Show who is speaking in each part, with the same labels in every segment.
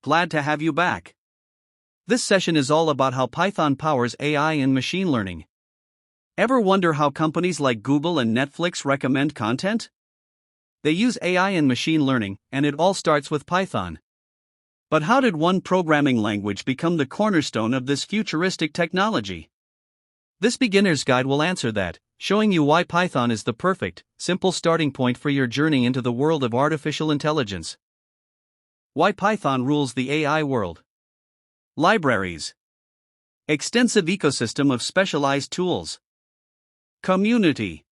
Speaker 1: glad to have you back. This session is all about how Python powers AI and machine learning. Ever wonder how companies like Google and Netflix recommend content? They use AI and machine learning, and it all starts with Python. But how did one programming language become the cornerstone of this futuristic technology? This beginner's guide will answer that, showing you why Python is the perfect, simple starting point for your journey into the world of artificial intelligence. Why Python rules the AI world. Libraries. Extensive ecosystem of specialized tools. Community.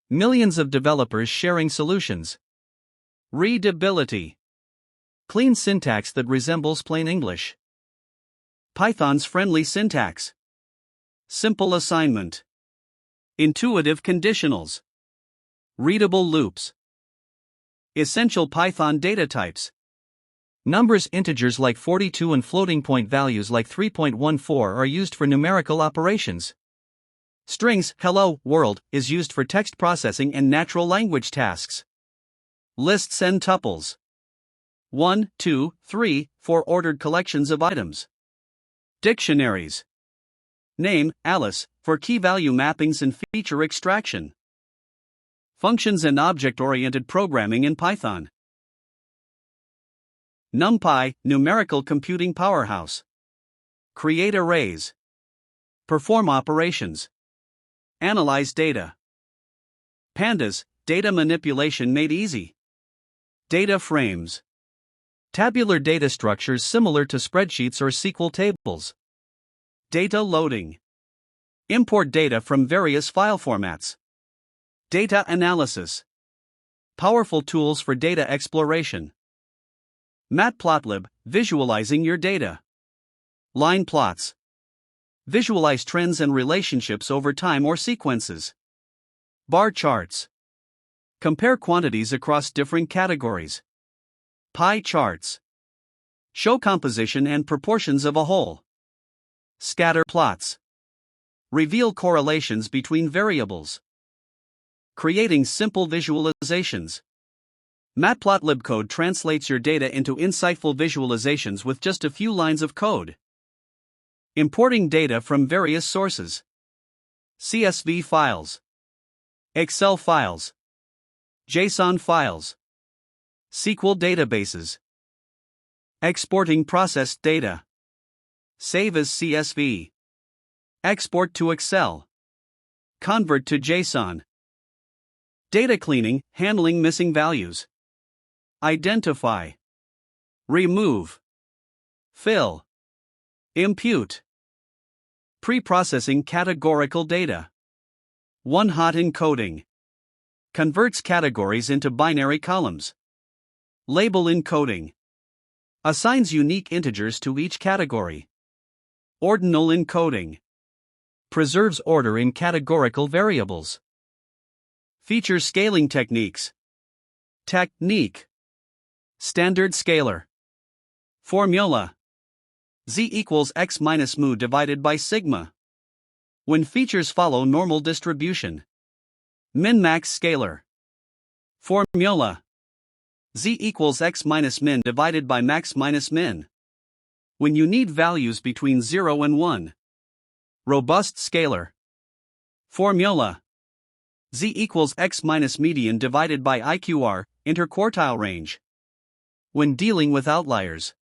Speaker 1: Millions of developers sharing solutions. Readability. Clean syntax that resembles plain English. Python's friendly syntax. Simple assignment. Intuitive conditionals. Readable loops. Essential Python data types. Numbers, integers like 42 and floating point values like 3.14 are used for numerical operations. Strings, hello, world, is used for text processing and natural language tasks. Lists and tuples. 1, 2, 3, 4 ordered collections of items. Dictionaries. Name, Alice, for key value mappings and feature extraction. Functions and object-oriented programming in Python. NumPy, numerical computing powerhouse. Create arrays. Perform operations. Analyze data. Pandas, data manipulation made easy. Data frames. Tabular data structures similar to spreadsheets or SQL tables. Data loading. Import data from various file formats. Data analysis. Powerful tools for data exploration. Matplotlib, visualizing your data. Line plots. Visualize trends and relationships over time or sequences. Bar charts. Compare quantities across different categories. Pie charts. Show composition and proportions of a whole. Scatter plots. Reveal correlations between variables. Creating simple visualizations. Matplotlib code translates your data into insightful visualizations with just a few lines of code. Importing data from various sources. CSV files. Excel files. JSON files. SQL databases. Exporting processed data. Save as CSV. Export to Excel. Convert to JSON. Data cleaning, handling missing values. Identify. Remove. Fill. Impute. Pre-processing categorical data. One-hot encoding. Converts categories into binary columns. Label encoding. Assigns unique integers to each category. Ordinal encoding. Preserves order in categorical variables. Feature scaling techniques. Technique. Standard scalar. Formula. Z equals x minus mu divided by sigma. When features follow normal distribution. Min-max scalar. Formula. Z equals x minus min divided by max minus min. When you need values between 0 and 1. Robust scalar. Formula. Z equals x minus median divided by IQR, interquartile range. When dealing with outliers.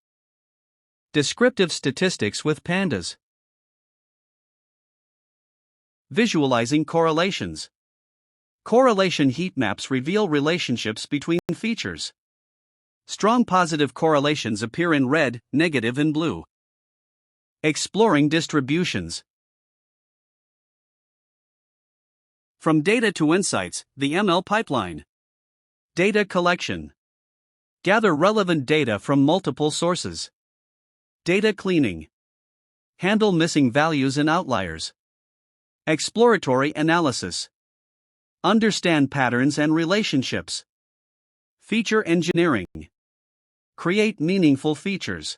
Speaker 1: Descriptive statistics with pandas. Visualizing correlations. Correlation heat maps reveal relationships between features. Strong positive correlations appear in red, negative in blue. Exploring distributions. From data to insights, the ML pipeline. Data collection. Gather relevant data from multiple sources. Data cleaning. Handle missing values and outliers. Exploratory analysis. Understand patterns and relationships. Feature engineering. Create meaningful features.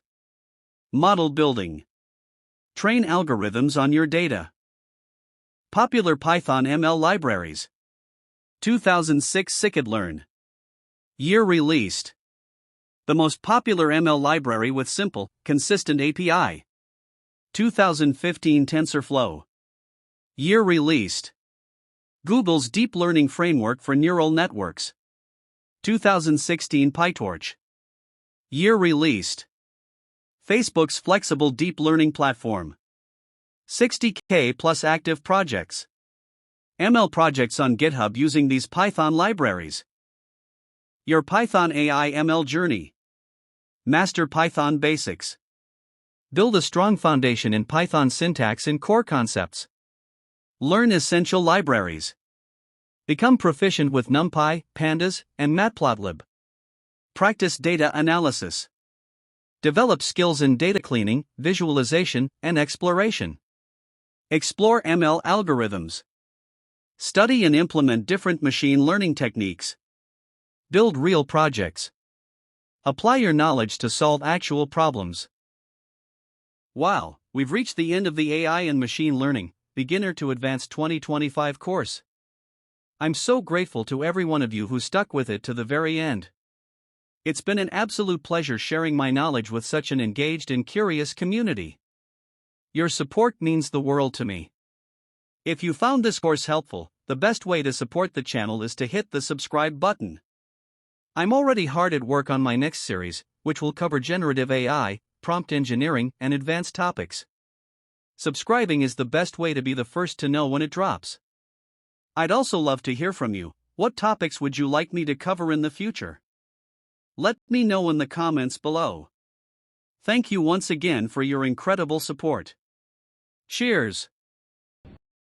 Speaker 1: Model building. Train algorithms on your data. Popular Python ML libraries. 2006 scikit-learn. Year released. The most popular ML library with simple, consistent API. 2015 TensorFlow. Year released. Google's Deep Learning Framework for Neural Networks. 2016 PyTorch. Year released. Facebook's Flexible Deep Learning Platform. 60K plus active projects. ML projects on GitHub using these Python libraries. Your Python AI ML journey. Master Python basics. Build a strong foundation in Python syntax and core concepts. Learn essential libraries. Become proficient with NumPy, Pandas, and Matplotlib. Practice data analysis. Develop skills in data cleaning, visualization, and exploration. Explore ML algorithms. Study and implement different machine learning techniques. Build real projects. Apply your knowledge to solve actual problems. Wow, we've reached the end of the AI and Machine Learning, Beginner to Advanced 2025 course. I'm so grateful to every one of you who stuck with it to the very end. It's been an absolute pleasure sharing my knowledge with such an engaged and curious community. Your support means the world to me. If you found this course helpful, the best way to support the channel is to hit the subscribe button. I'm already hard at work on my next series, which will cover generative AI, prompt engineering, and advanced topics. Subscribing is the best way to be the first to know when it drops. I'd also love to hear from you. What topics would you like me to cover in the future? Let me know in the comments below. Thank you once again for your incredible support. Cheers!